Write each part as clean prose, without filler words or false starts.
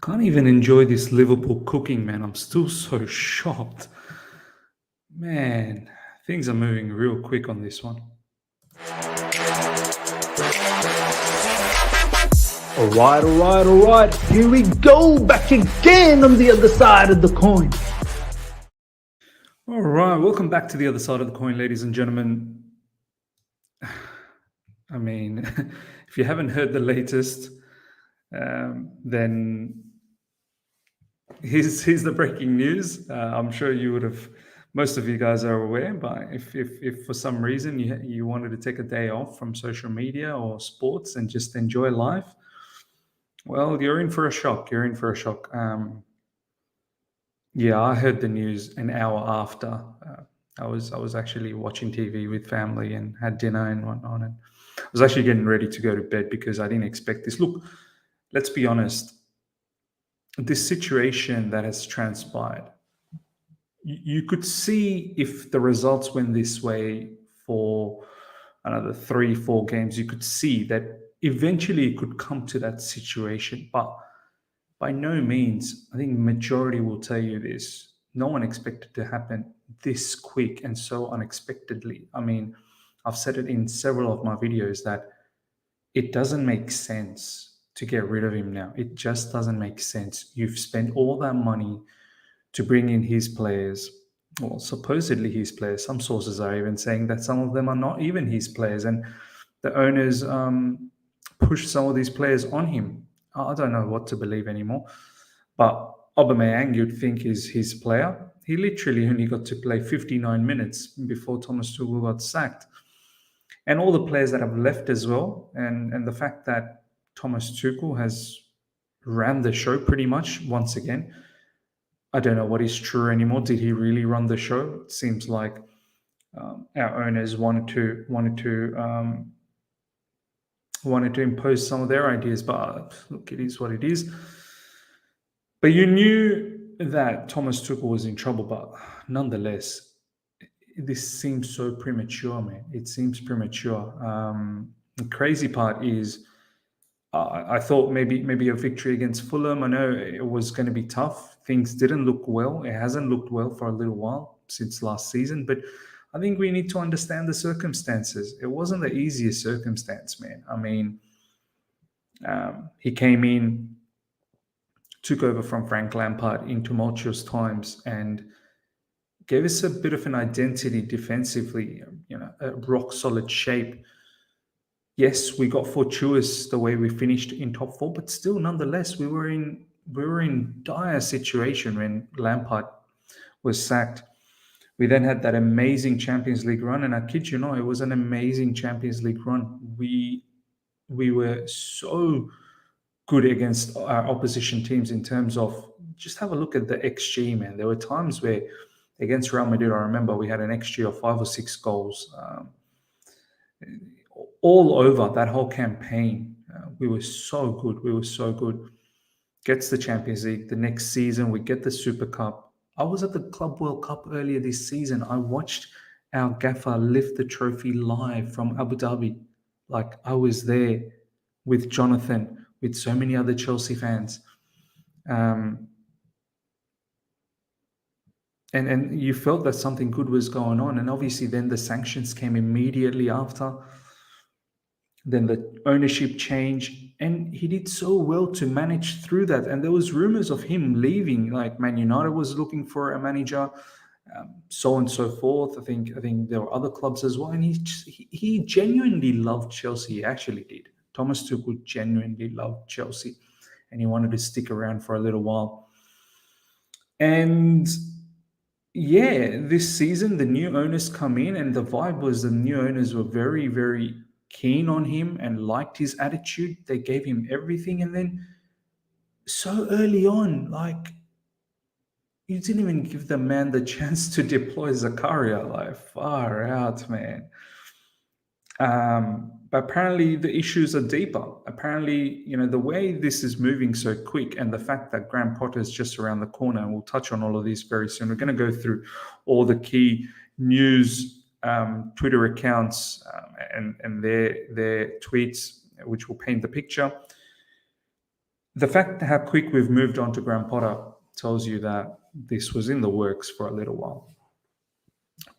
Can't even enjoy this Liverpool cooking, man. I'm still so shocked. Man, things are moving real quick on this one. All right. Here we go, back again on the other side of the coin. All right, welcome back to the other side of the coin, ladies and gentlemen. I mean, if you haven't heard the latest, then here's the breaking news. I'm sure you would have, most of you guys are aware, but if for some reason you wanted to take a day off from social media or sports and just enjoy life, well, you're in for a shock. You're in for a shock. Yeah, I heard the news an hour after. I was actually watching TV with family and had dinner and whatnot, and I was actually getting ready to go to bed because I didn't expect this. Look, let's be honest. This situation that has transpired, you could see if the results went this way for another 3, 4 games, you could see that eventually it could come to that situation. But by no means, I think majority will tell you this. No one expected to happen this quick and so unexpectedly. I mean, I've said it in several of my videos that it doesn't make sense to get rid of him now. It just doesn't make sense. You've spent all that money to bring in his players, well, supposedly his players. Some sources are even saying that some of them are not even his players, and the owners push some of these players on him. I don't know what to believe anymore. But Aubameyang, you'd think is his player. He literally only got to play 59 minutes before Thomas Tuchel got sacked. And all the players that have left as well, and the fact that Thomas Tuchel has ran the show pretty much once again. I don't know what is true anymore. Did he really run the show? It seems like our owners wanted to impose some of their ideas, but look, it is what it is. But you knew that Thomas Tuchel was in trouble, but nonetheless, this seems so premature, man. It seems premature. The crazy part is, I thought maybe a victory against Fulham. I know it was going to be tough. Things didn't look well. It hasn't looked well for a little while since last season, but I think we need to understand the circumstances. It wasn't the easiest circumstance, man. I mean, he came in, took over from Frank Lampard in tumultuous times, and gave us a bit of an identity defensively, a rock solid shape. Yes, we got fortuitous the way we finished in top four, but still, nonetheless, we were in dire situation when Lampard was sacked. We then had that amazing Champions League run, and I kid you not, it was an amazing Champions League run. We were so good against our opposition teams in terms of, just have a look at the XG, man. There were times where against Real Madrid, I remember we had an XG of 5 or 6 goals. All over that whole campaign, we were so good. We were so good. Gets the Champions League. The next season, we get the Super Cup. I was at the Club World Cup earlier this season. I watched our gaffer lift the trophy live from Abu Dhabi. Like, I was there with Jonathan, with so many other Chelsea fans. And you felt that something good was going on. And obviously then the sanctions came immediately after. Then the ownership change, and he did so well to manage through that. And there was rumors of him leaving, like Man United was looking for a manager, so on and so forth. I think there were other clubs as well, and he genuinely loved Chelsea. He actually did. Thomas Tuchel genuinely loved Chelsea, and he wanted to stick around for a little while. And yeah, this season the new owners come in, and the vibe was the new owners were very, very keen on him and liked his attitude. They gave him everything, and then so early on, like, you didn't even give the man the chance to deploy Zakaria. Like, far out, man. But apparently the issues are deeper. Apparently, the way this is moving so quick, and the fact that Graham Potter is just around the corner, and we'll touch on all of this very soon. We're going to go through all the key news Twitter accounts and their tweets, which will paint the picture. The fact how quick we've moved on to Graham Potter tells you that this was in the works for a little while.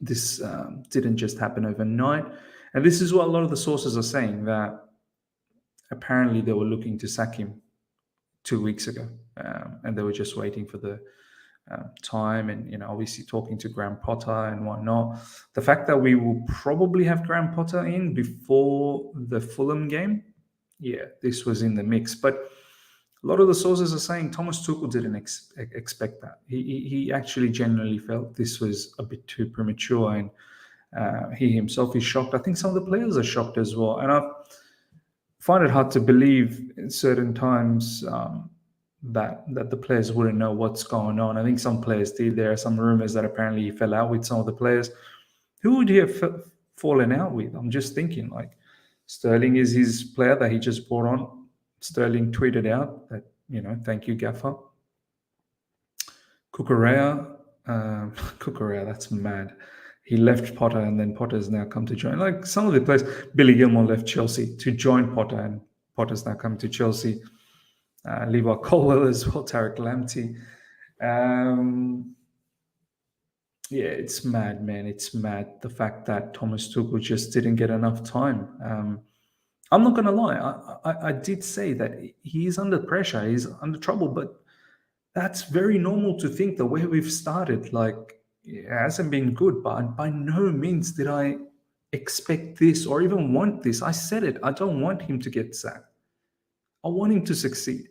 This didn't just happen overnight. And this is what a lot of the sources are saying, that apparently they were looking to sack him 2 weeks ago. And they were just waiting for the time and, obviously talking to Graham Potter and whatnot. The fact that we will probably have Graham Potter in before the Fulham game, yeah, this was in the mix. But a lot of the sources are saying Thomas Tuchel didn't expect that. He actually genuinely felt this was a bit too premature, and he himself is shocked. I think some of the players are shocked as well. And I find it hard to believe at certain times that the players wouldn't know what's going on. I think some players did. There are some rumors that apparently he fell out with some of the players. Who would he have fallen out with? I'm just thinking, like, Sterling is his player that he just brought on. Sterling tweeted out that, thank you, Gaffer. Cucurella, that's mad. He left Potter, and then Potter's now come to join. Like some of the players, Billy Gilmore left Chelsea to join Potter, and Potter's now come to Chelsea. Levi Colwell as well, Tarek Lamptey. Yeah, it's mad, man. It's mad. The fact that Thomas Tuchel just didn't get enough time. I'm not going to lie. I did say that he's under pressure. He's under trouble, but that's very normal to think the way we've started. Like, it hasn't been good, but by no means did I expect this or even want this. I said it. I don't want him to get sacked. I want him to succeed.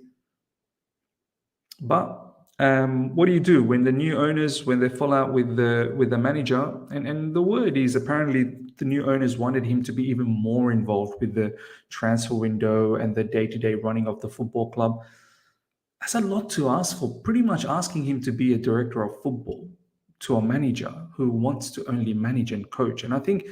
But what do you do when the new owners, when they fall out with the manager? And the word is apparently the new owners wanted him to be even more involved with the transfer window and the day-to-day running of the football club. That's a lot to ask for. Pretty much asking him to be a director of football to a manager who wants to only manage and coach. And I think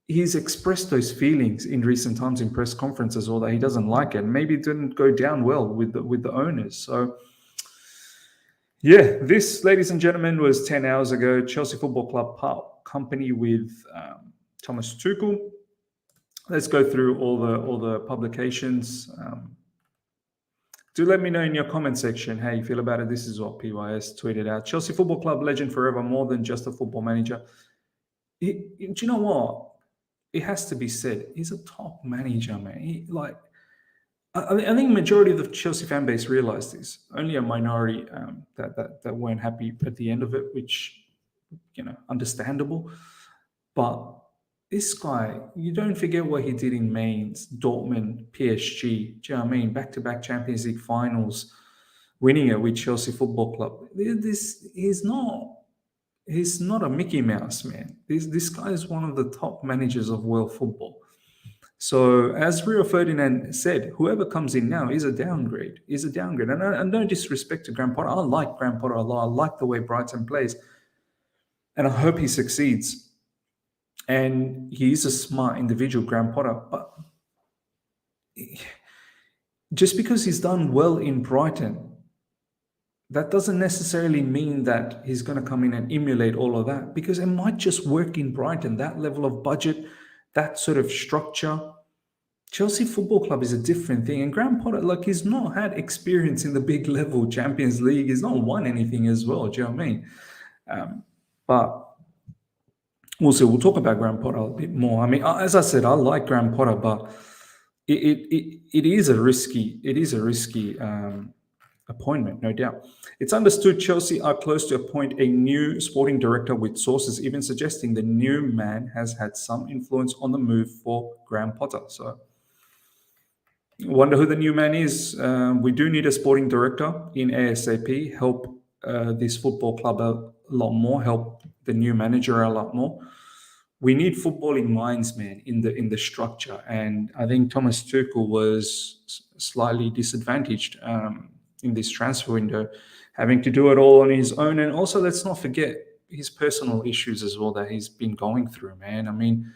he's expressed those feelings in recent times in press conferences, or that he doesn't like it. Maybe it didn't go down well with the owners. So yeah, this, ladies and gentlemen, was 10 hours ago. Chelsea Football Club company with Thomas Tuchel. Let's go through all the publications. Do let me know in your comment section how you feel about it. This is what PYS tweeted out. Chelsea Football Club legend forever, more than just a football manager. Do you know what? It has to be said. He's a top manager, man. I think majority of the Chelsea fan base realized this. Only a minority that weren't happy at the end of it, which, understandable. But this guy, you don't forget what he did in Mainz, Dortmund, PSG. Do you know what I mean? Back-to-back Champions League finals, winning it with Chelsea Football Club. He's not a Mickey Mouse, man. This guy is one of the top managers of world football. So, as Rio Ferdinand said, whoever comes in now is a downgrade. And no disrespect to Graham Potter. I like Graham Potter a lot. I like the way Brighton plays. And I hope he succeeds. And he's a smart individual, Graham Potter. But just because he's done well in Brighton, that doesn't necessarily mean that he's going to come in and emulate all of that, because it might just work in Brighton, that level of budget, that sort of structure. Chelsea Football Club is a different thing. And Graham Potter, he's not had experience in the big level Champions League. He's not won anything as well. Do you know what I mean? But we'll see. We'll talk about Graham Potter a bit more. I mean, as I said, I like Graham Potter, but it is a risky appointment, no doubt. It's understood Chelsea are close to appoint a new sporting director, with sources even suggesting the new man has had some influence on the move for Graham Potter. So, wonder who the new man is. We do need a sporting director in ASAP. Help this football club a lot more. Help the new manager a lot more. We need footballing minds, man, in the structure. And I think Thomas Tuchel was slightly disadvantaged in this transfer window, having to do it all on his own. And also, let's not forget his personal issues as well that he's been going through, man. I mean,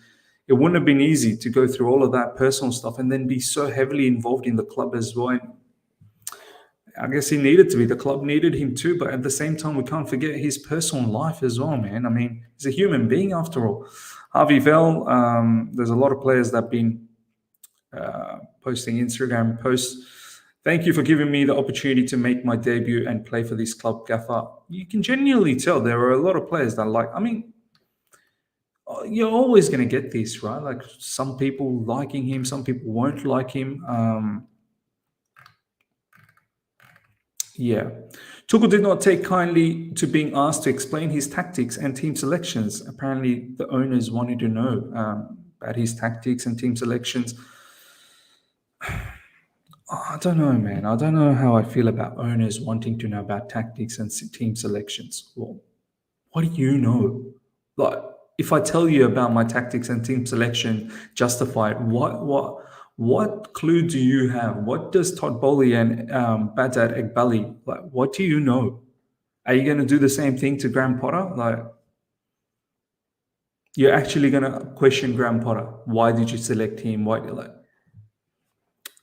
it wouldn't have been easy to go through all of that personal stuff and then be so heavily involved in the club as well. And I guess he needed to be. The club needed him too. But at the same time, we can't forget his personal life as well, man. I mean, he's a human being after all. Harvey Vell, there's a lot of players that have been posting Instagram posts Thank you for giving me the opportunity to make my debut and play for this club, Gaffer. You can genuinely tell there are a lot of players that like, I mean, you're always going to get this, right? Like some people liking him, some people won't like him. Yeah. Tuchel did not take kindly to being asked to explain his tactics and team selections. Apparently, the owners wanted to know about his tactics and team selections. I don't know, man. I don't know how I feel about owners wanting to know about tactics and team selections. Well, what do you know? Like, if I tell you about my tactics and team selection, justified, what clue do you have? What does Todd Bowley and Badad Egbali, like, what do you know? Are you going to do the same thing to Graham Potter? Like, you're actually going to question Graham Potter. Why did you select him? Why, like,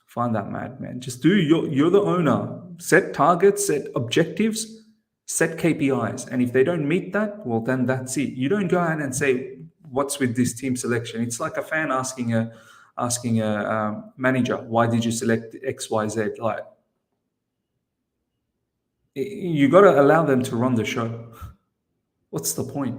find that mad, man. Just do you're the owner. Set targets, set objectives, set KPIs. And if they don't meet that, well, then that's it. You don't go out and say, what's with this team selection? It's like a fan asking a manager, why did you select XYZ? Like, you got to allow them to run the show. What's the point?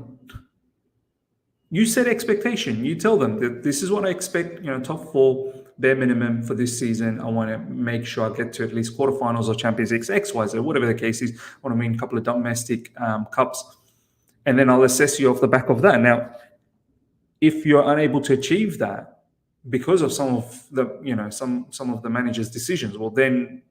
You set expectation. You tell them that this is what I expect, top four, bare minimum for this season. I want to make sure I get to at least quarterfinals or Champions League, XYZ, whatever the case is. I want to win a couple of domestic cups. And then I'll assess you off the back of that. Now, if you're unable to achieve that because of some of the, some of the manager's decisions, well, then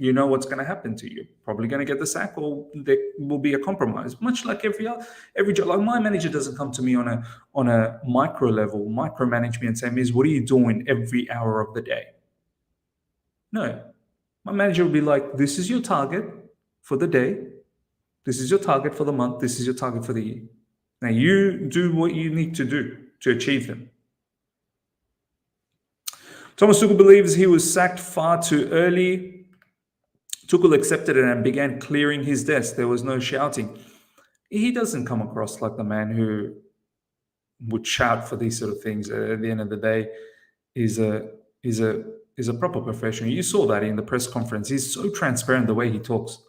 you know what's going to happen to you. Probably going to get the sack, or there will be a compromise. Much like every job. Like, my manager doesn't come to me on a micro level, micromanage me and say, "Miz, what are you doing every hour of the day?" No, my manager will be like, "This is your target for the day. This is your target for the month. This is your target for the year. Now you do what you need to do to achieve them." Thomas Tuchel believes he was sacked far too early. Tuchel accepted it and began clearing his desk. There was no shouting. He doesn't come across like the man who would shout for these sort of things. At the end of the day, he's a proper professional. You saw that in the press conference. He's so transparent the way he talks.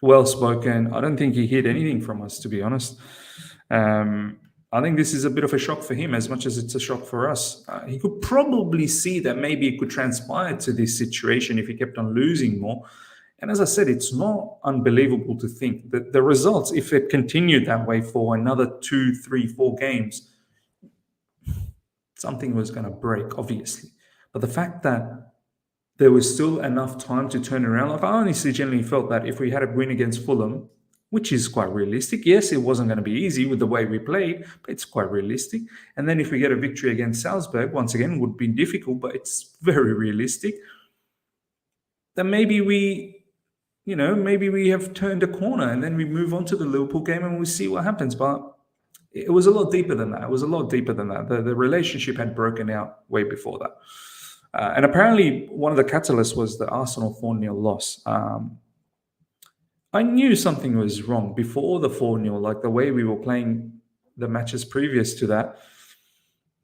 Well spoken. I don't think he hid anything from us, to be honest. I think this is a bit of a shock for him as much as it's a shock for us. He could probably see that maybe it could transpire to this situation if he kept on losing more. And as I said, it's not unbelievable to think that the results, if it continued that way for another 2, 3, 4 games, something was going to break, obviously. But the fact that there was still enough time to turn around, like, I honestly genuinely felt that if we had a win against Fulham, which is quite realistic. Yes, it wasn't going to be easy with the way we played, but it's quite realistic. And then if we get a victory against Salzburg, once again, would be difficult, but it's very realistic. Then maybe we have turned a corner, and then we move on to the Liverpool game and we see what happens. But it was a lot deeper than that. The relationship had broken out way before that. And apparently one of the catalysts was the Arsenal 4-0 loss. I knew something was wrong before the 4-0, like the way we were playing the matches previous to that.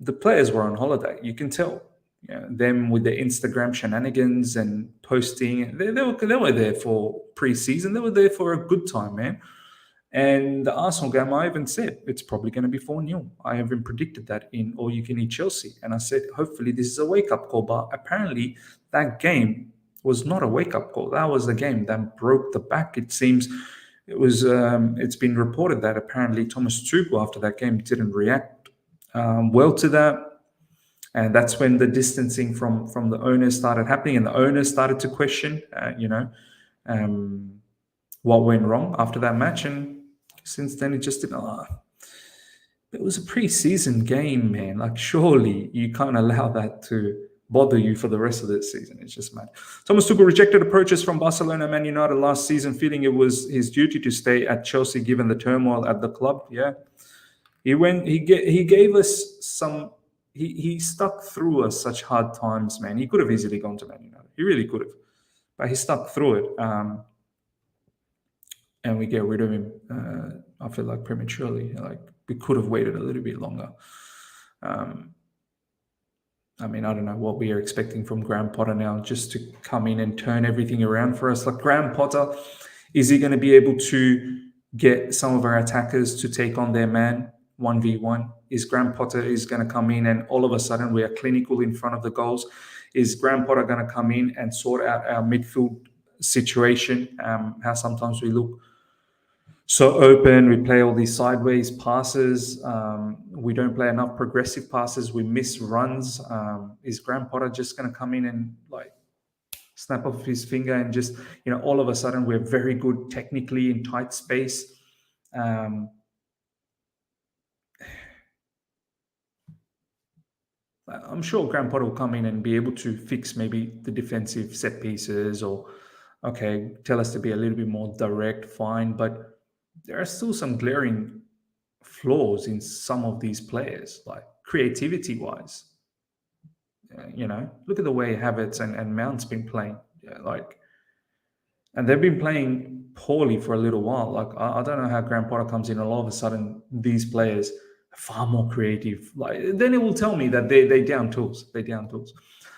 The players were on holiday. You can tell. Them with their Instagram shenanigans and posting. They were there for pre-season. They were there for a good time, man. And the Arsenal game, I even said, it's probably going to be 4-0. I even predicted that in All You Can Eat Chelsea. And I said, hopefully this is a wake-up call. But apparently that game was not a wake-up call. That was the game that broke the back. It seems it's been reported that apparently Thomas Tuchel after that game didn't react well to that. And that's when the distancing from the owners started happening, and the owners started to question, what went wrong after that match. And since then, it just didn't. It was a pre-season game, man. Like, surely you can't allow that to bother you for the rest of the season. It's just mad. Thomas Tuchel rejected approaches from Barcelona and Man United last season, feeling it was his duty to stay at Chelsea given the turmoil at the club. Yeah, he gave us some. He stuck through us such hard times, man. He could have easily gone to Man United. He really could have, but he stuck through it. And we get rid of him. I feel like prematurely. Like, we could have waited a little bit longer. I mean, I don't know what we are expecting from Graham Potter now, just to come in and turn everything around for us. Like, Graham Potter, is he going to be able to get some of our attackers to take on their man 1v1? Is Graham Potter is going to come in and all of a sudden we are clinical in front of the goals? Is Graham Potter going to come in and sort out our midfield situation? How sometimes we look so open, we play all these sideways passes. We don't play enough progressive passes. We miss runs. Is Graham Potter just going to come in and like snap off his finger and just, all of a sudden we're very good technically in tight space? I'm sure Graham Potter will come in and be able to fix maybe the defensive set pieces, or, okay, tell us to be a little bit more direct, fine. But there are still some glaring flaws in some of these players, like creativity wise. Look at the way Havertz and Mount's been playing. And they've been playing poorly for a little while. Like, I don't know how Graham Potter comes in and all of a sudden these players are far more creative. Like, then it will tell me that they down tools. They down tools.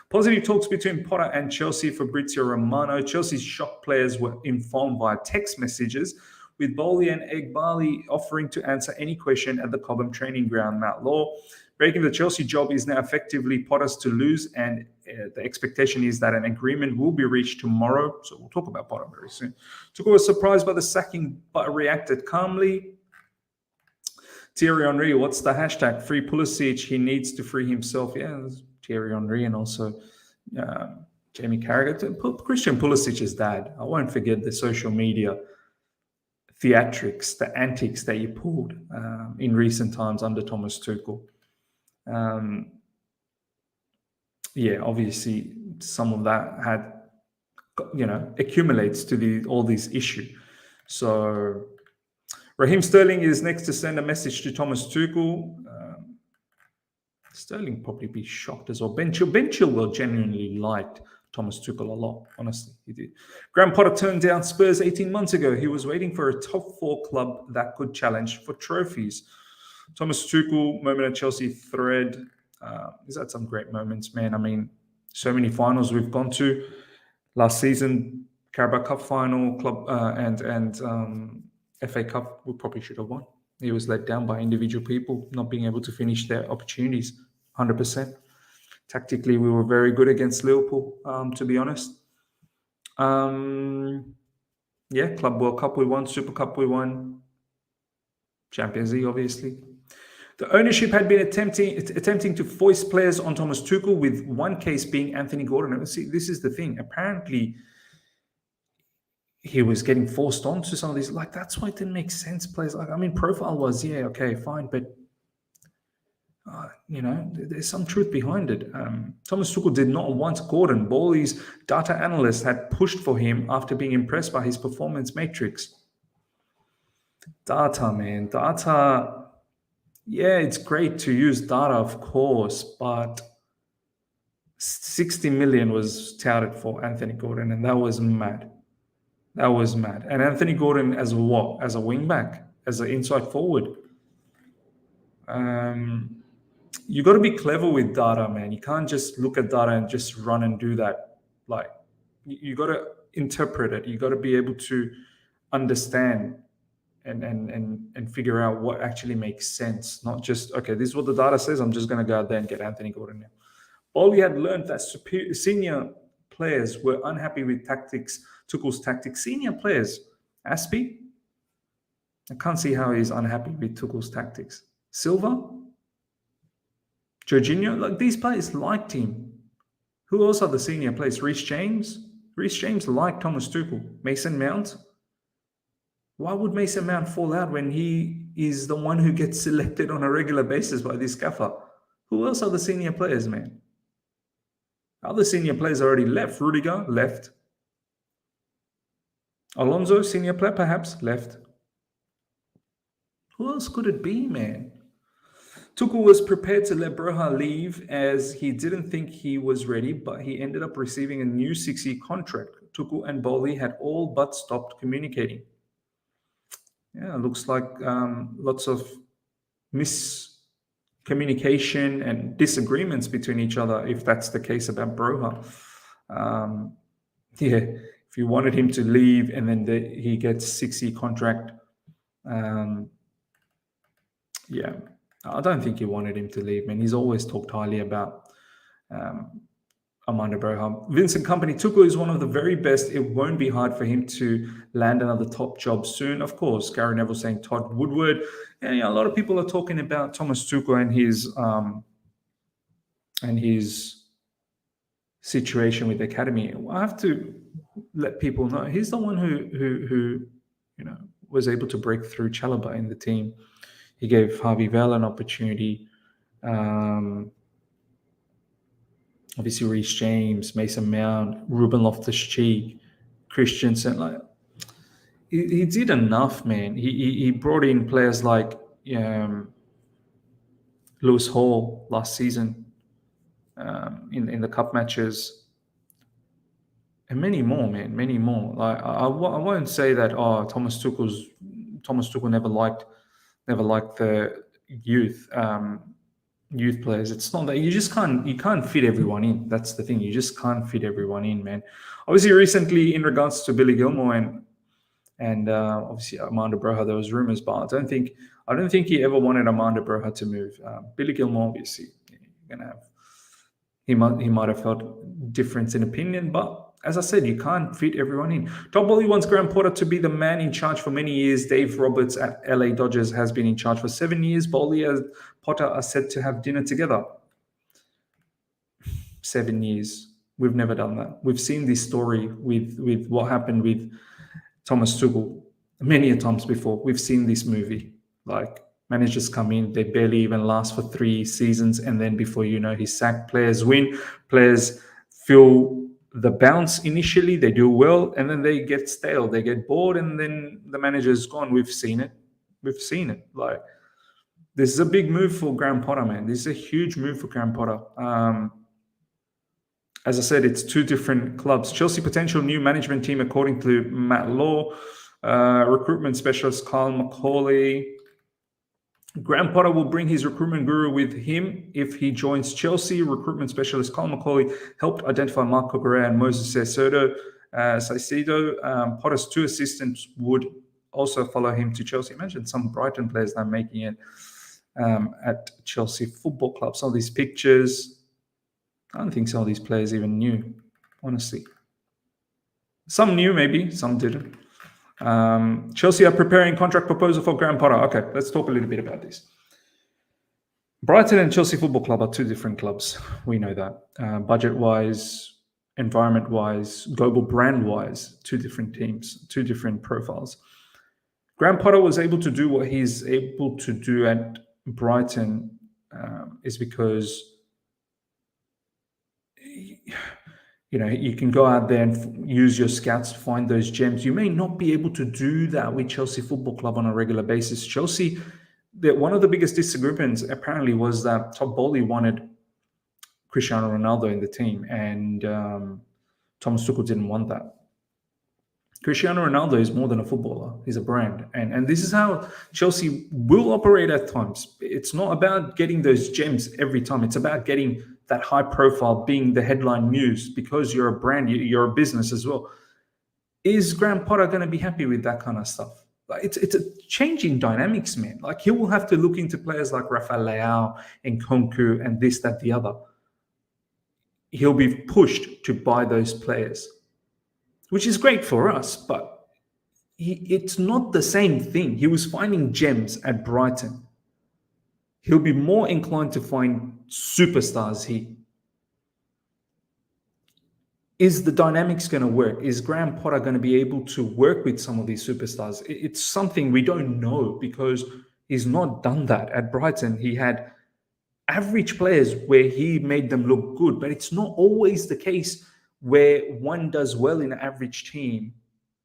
Positive talks between Potter and Chelsea. Fabrizio Romano. Chelsea's shock players were informed via text messages, with Bowley and Egbali offering to answer any question at the Cobham training ground. Matt Law, breaking the Chelsea job is now effectively Potter's to lose, and the expectation is that an agreement will be reached tomorrow. So we'll talk about Potter very soon. Tuchel was surprised by the sacking, but reacted calmly. Thierry Henry, what's the hashtag? Free Pulisic. He needs to free himself. Yeah, Thierry Henry and also Jamie Carragher. Christian Pulisic's dad. I won't forget the social media theatrics, the antics that you pulled in recent times under Thomas Tuchel. Obviously some of that had, accumulates to all these issues. So Raheem Sterling is next to send a message to Thomas Tuchel. Sterling probably be shocked as well. Ben Chilwell genuinely liked Thomas Tuchel a lot, honestly, he did. Graham Potter turned down Spurs 18 months ago. He was waiting for a top 4 club that could challenge for trophies. Thomas Tuchel, moment at Chelsea thread. He's had some great moments, man. I mean, so many finals we've gone to. Last season, Carabao Cup final, club and FA Cup, we probably should have won. He was let down by individual people not being able to finish their opportunities 100%. Tactically, we were very good against Liverpool, to be honest. Club World Cup we won, Super Cup we won, Champions League, obviously. The ownership had been attempting to foist players on Thomas Tuchel, with one case being Anthony Gordon. See, this is the thing. Apparently, he was getting forced onto some of these. Like, that's why it didn't make sense. Players, profile was, yeah, okay, fine, but there's some truth behind it. Thomas Tuchel did not want Gordon. Bowley's data analyst had pushed for him after being impressed by his performance matrix. Data, man. Data. Yeah, it's great to use data, of course, but 60 million was touted for Anthony Gordon, and that was mad. That was mad. And Anthony Gordon as what? As a wingback? As an inside forward? You got to be clever with data, man. You can't just look at data and just run and do that. Like, you got to interpret it. You got to be able to understand and figure out what actually makes sense. Not just, okay, this is what the data says, I'm just going to go out there and get Anthony Gordon now. Bowley had learned that senior players were unhappy with Tuchel's tactics. Senior players, Aspie, I can't see how he's unhappy with Tuchel's tactics. Silva, Jorginho, like, these players liked him. Who else are the senior players? Reece James liked Thomas Tuchel. Mason Mount. Why would Mason Mount fall out when he is the one who gets selected on a regular basis by this gaffer? Who else are the senior players, man? Other senior players already left. Rudiger left. Alonso, senior player, perhaps left. Who else could it be, man? Tuchel was prepared to let Broha leave as he didn't think he was ready, but he ended up receiving a new 6-year contract. Tuchel and Bowley had all but stopped communicating. Yeah, looks like lots of communication and disagreements between each other, if that's the case about Broha. Yeah, if you wanted him to leave and then he gets 6-year contract, yeah, I don't think he wanted him to leave, man. He's always talked highly about Armando Broha. Vincent Company, Tuchel is one of the very best. It won't be hard for him to land another top job soon. Of course, Gary Neville saying Todd Woodward. And a lot of people are talking about Thomas Tuchel and his situation with the academy. I have to let people know he's the one who was able to break through Chalobah in the team. He gave Harvey Vale an opportunity. Obviously, Reece James, Mason Mount, Ruben Loftus-Cheek, Christensen. Like he did enough, man. He brought in players like Lewis Hall last season in the cup matches, and many more, man. Many more. Like I won't say that. Oh, Thomas Tuchel never liked the youth players. It's not that you can't fit everyone in. That's the thing. You just can't fit everyone in, man. Obviously, recently in regards to Billy Gilmore and obviously Armando Broja, there was rumors, but I don't think he ever wanted Armando Broja to move. Billy Gilmore, obviously, you're gonna have he might have felt difference in opinion, but as I said, you can't fit everyone in. Todd Boehly wants Graham Potter to be the man in charge for many years. Dave Roberts at LA Dodgers has been in charge for 7 years. Boehly and Potter are said to have dinner together. 7 years. We've never done that. We've seen this story with what happened with Thomas Tuchel many a times before. We've seen this movie. Like, managers come in, they barely even last for 3 seasons, and then before you know, he's sacked. Players win. Players feel the bounce initially, they do well, and then they get stale, they get bored, and then the manager's gone. We've seen it. Like, this is a big move for Graham Potter, man. This is a huge move for Graham Potter. As I said, it's 2 different clubs. Chelsea potential new management team, according to Matt Law. Recruitment specialist Kyle McCauley. Graham Potter will bring his recruitment guru with him if he joins Chelsea. Recruitment specialist Colin McCauley helped identify Marco Correa and Moses Caicedo. Potter's 2 assistants would also follow him to Chelsea. Imagine some Brighton players that are making it at Chelsea Football Club. Some of these pictures, I don't think some of these players even knew, honestly. Some knew, maybe, some didn't. Chelsea are preparing contract proposal for Graham Potter. Okay, let's talk a little bit about this. Brighton and Chelsea Football Club are 2 different clubs. We know that. Budget-wise, environment-wise, global brand-wise, 2 different teams, 2 different profiles. Graham Potter was able to do what he's able to do at Brighton is because you can go out there and use your scouts to find those gems. You may not be able to do that with Chelsea Football Club on a regular basis. Chelsea, one of the biggest disagreements apparently was that Todd Boehly wanted Cristiano Ronaldo in the team, and Thomas Tuchel didn't want that. Cristiano Ronaldo is more than a footballer. He's a brand. And this is how Chelsea will operate at times. It's not about getting those gems every time. It's about getting that high profile, being the headline news, because you're a brand, you're a business as well. Is Graham Potter going to be happy with that kind of stuff? Like, it's a changing dynamics, man. Like, he will have to look into players like Rafael Leao and Nkunku and this, that, the other. He'll be pushed to buy those players, which is great for us, but it's not the same thing. He was finding gems at Brighton. He'll be more inclined to find superstars here. Is the dynamics going to work? Is Graham Potter going to be able to work with some of these superstars? It's something we don't know because he's not done that. At Brighton, he had average players where he made them look good, but it's not always the case where one does well in an average team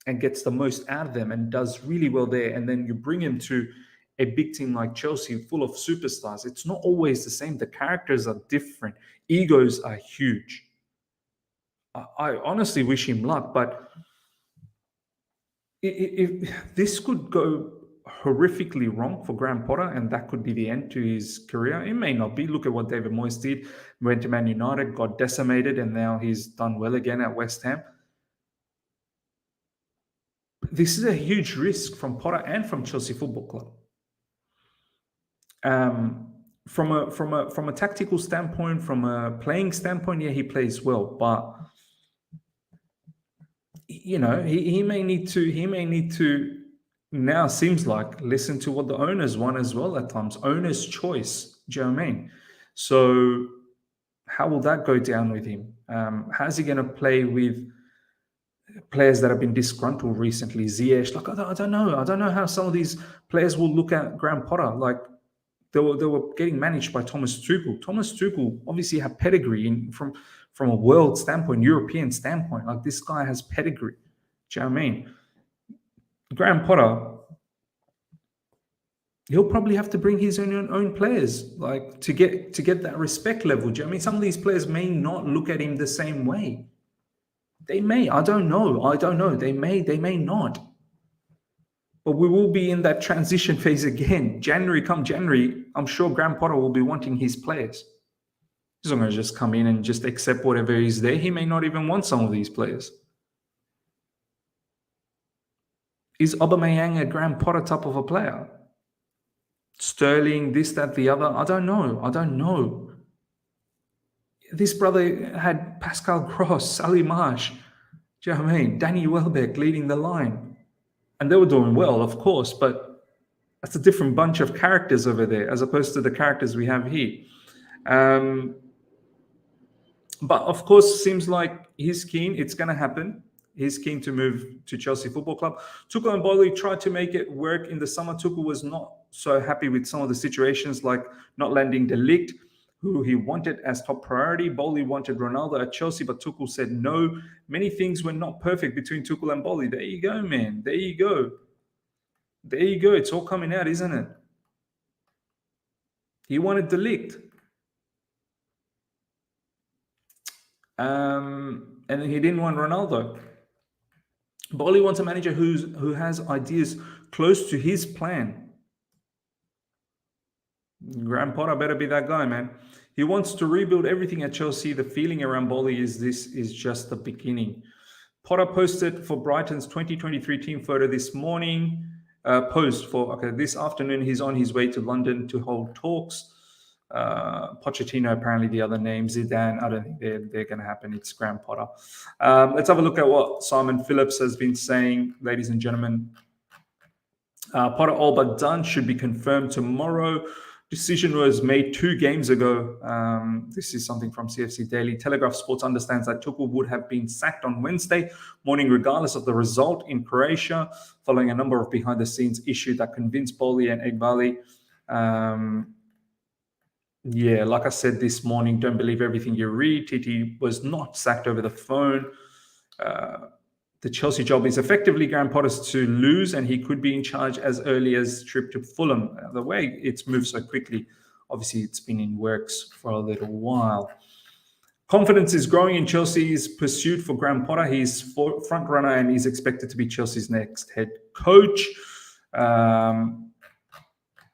and gets the most out of them and does really well there, and then you bring him to a big team like Chelsea full of superstars. It's not always the same. The characters are different. Egos are huge. I honestly wish him luck, but if this could go horrifically wrong for Graham Potter, and that could be the end to his career. It may not be. Look at what David Moyes did. Went to Man United, got decimated, and now he's done well again at West Ham. This is a huge risk from Potter and from Chelsea Football Club. From a tactical standpoint, from a playing standpoint, yeah, he plays well, but he may need to now, seems like, listen to what the owners want as well at times. Owner's choice. Do you know what I mean? So how will that go down with him? How's he going to play with players that have been disgruntled recently? Ziyech, like I don't know. I don't know how some of these players will look at Graham Potter. Like they were getting managed by Thomas Tuchel. Thomas Tuchel obviously had pedigree from a world standpoint, European standpoint. Like this guy has pedigree. Do you know what I mean? Graham Potter, he'll probably have to bring his own players, like to get that respect level. Do you know what I mean? Some of these players may not look at him the same way. They may. I don't know. They may not. But we will be in that transition phase again. Come January, I'm sure Graham Potter will be wanting his players. He's not going to just come in and just accept whatever is there. He may not even want some of these players. Is Aubameyang a Graham Potter type of a player? Sterling, this, that, the other? I don't know. This brother had Pascal Gross, Sally Marsh, do you know what I mean? Danny Welbeck leading the line. And they were doing well, of course, but that's a different bunch of characters over there as opposed to the characters we have here. But of course, seems like he's keen. It's going to happen. He's keen to move to Chelsea Football Club. Tuchel and Bowley tried to make it work in the summer. Tuchel was not so happy with some of the situations, like not landing De Ligt, who he wanted as top priority. Bowley wanted Ronaldo at Chelsea, but Tuchel said no. Many things were not perfect between Tuchel and Bowley. There you go, man. There you go. It's all coming out, isn't it? He wanted De Ligt. And he didn't want Ronaldo. Bowley wants a manager who has ideas close to his plan. Graham Potter better be that guy, man. He wants to rebuild everything at Chelsea. The feeling around Bowley is this is just the beginning. Potter posted for Brighton's 2023 team photo this morning. This afternoon, he's on his way to London to hold talks. Pochettino, apparently the other name, Zidane, I don't think they're going to happen. It's Graham Potter. Let's have a look at what Simon Phillips has been saying, ladies and gentlemen. Potter all but done, should be confirmed tomorrow. Decision was made 2 games ago. This is something from CFC Daily. Telegraph Sports understands that Tuchel would have been sacked on Wednesday morning, regardless of the result in Croatia, following a number of behind-the-scenes issues that convinced Bowley and Eghbali. Yeah, like I said this morning, don't believe everything you read. Titi was not sacked over the phone. The Chelsea job is effectively Graham Potter's to lose, and he could be in charge as early as trip to Fulham. The way it's moved so quickly, obviously it's been in works for a little while. Confidence is growing in Chelsea's pursuit for Graham Potter. He's front runner and he's expected to be Chelsea's next head coach.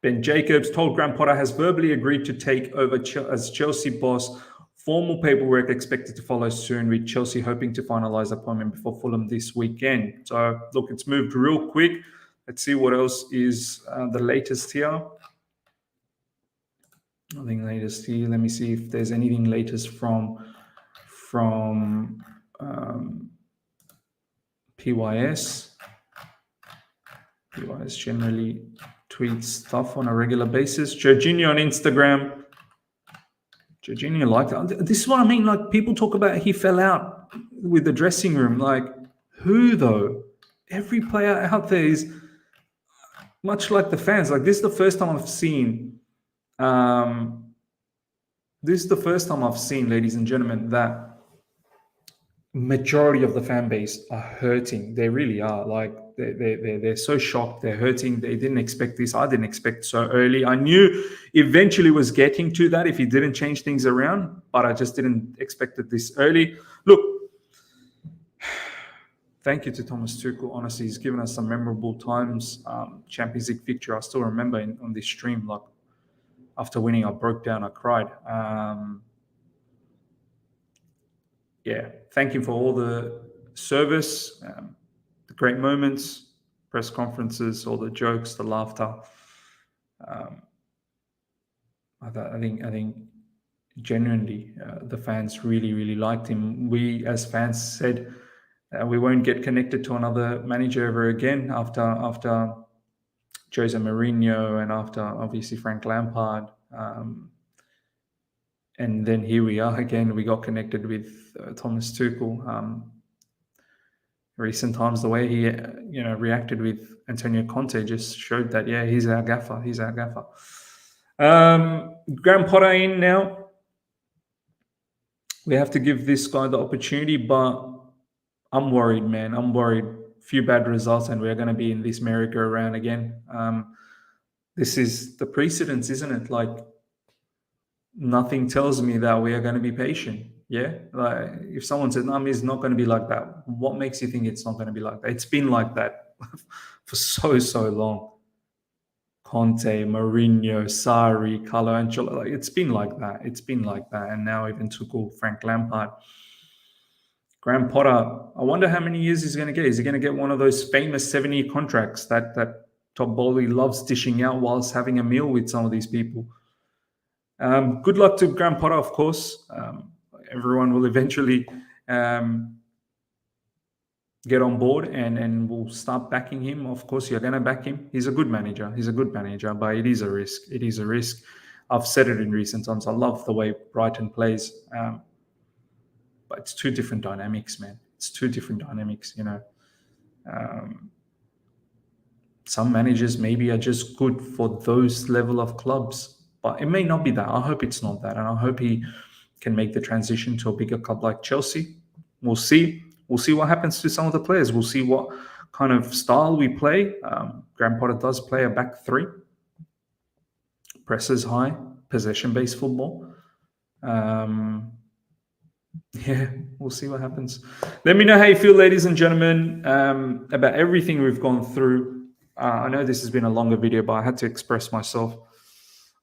Ben Jacobs told Graham Potter has verbally agreed to take over as Chelsea boss. Formal paperwork expected to follow soon, with Chelsea hoping to finalise the appointment before Fulham this weekend. So, look, it's moved real quick. Let's see what else is the latest here. Nothing latest here. Let me see if there's anything latest from PYS. PYS generally tweets stuff on a regular basis. Jorginho on Instagram. Jorginho, like, this is what I mean. Like, people talk about he fell out with the dressing room. Like, who though? Every player out there is much like the fans. Like, this is the first time I've seen. This is the first time I've seen, ladies and gentlemen, that majority of the fan base are hurting. They really are. Like, they're so shocked. They're hurting. They didn't expect this. I didn't expect so early. I knew eventually was getting to that if he didn't change things around, but I just didn't expect it this early. Look, thank you to Thomas Tuchel. Honestly, he's given us some memorable times. Champions League victory, I still remember on this stream, like after winning, I broke down, I cried. Yeah, thank him for all the service, the great moments, press conferences, all the jokes, the laughter. I think genuinely the fans really liked him. We as fans said we won't get connected to another manager ever again after Jose Mourinho and after obviously Frank Lampard. And then here we are again. We got connected with Thomas Tuchel. Recent times, the way he reacted with Antonio Conte just showed that he's our gaffer. He's our gaffer. Graham Potter in now. We have to give this guy the opportunity, but I'm worried, man. I'm worried. Few bad results, and we're going to be in this merry-go-round again. This is the precedence, isn't it? Like, nothing tells me that we are going to be patient. Yeah, like if someone said, "No, it's not going to be like that," what makes you think it's not going to be like that? It's been like that for so long. Conte, Mourinho, Sarri, Carlo Ancelotti, like it's been like that. It's been like that, and now even Tuchel, Frank Lampard, Graham Potter. I wonder how many years he's going to get. Is he going to get one of those famous 7-year contracts that Todd Bowley loves dishing out whilst having a meal with some of these people? Good luck to Graham Potter, of course. Everyone will eventually get on board and we'll start backing him. Of course, you're going to back him. He's a good manager. He's a good manager, but it is a risk. It is a risk. I've said it in recent times. I love the way Brighton plays, but it's two different dynamics, man. It's two different dynamics, Some managers maybe are just good for those level of clubs, but it may not be that. I hope it's not that, and I hope he can make the transition to a bigger club like Chelsea. We'll see. We'll see what happens to some of the players. We'll see what kind of style we play. Graham Potter does play a back three. Presses high, possession-based football. We'll see what happens. Let me know how you feel, ladies and gentlemen, about everything we've gone through. I know this has been a longer video, but I had to express myself.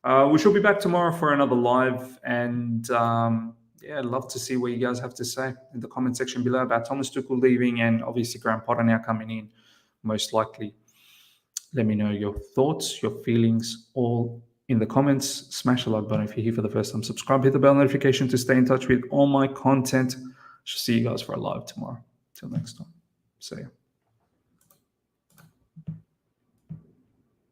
We shall be back tomorrow for another live, and I'd love to see what you guys have to say in the comment section below about Thomas Tuchel leaving and obviously Graham Potter now coming in, most likely. Let me know your thoughts, your feelings, all in the comments. Smash the like button if you're here for the first time. Subscribe, hit the bell notification to stay in touch with all my content. Shall see you guys for a live tomorrow. Till next time. See ya.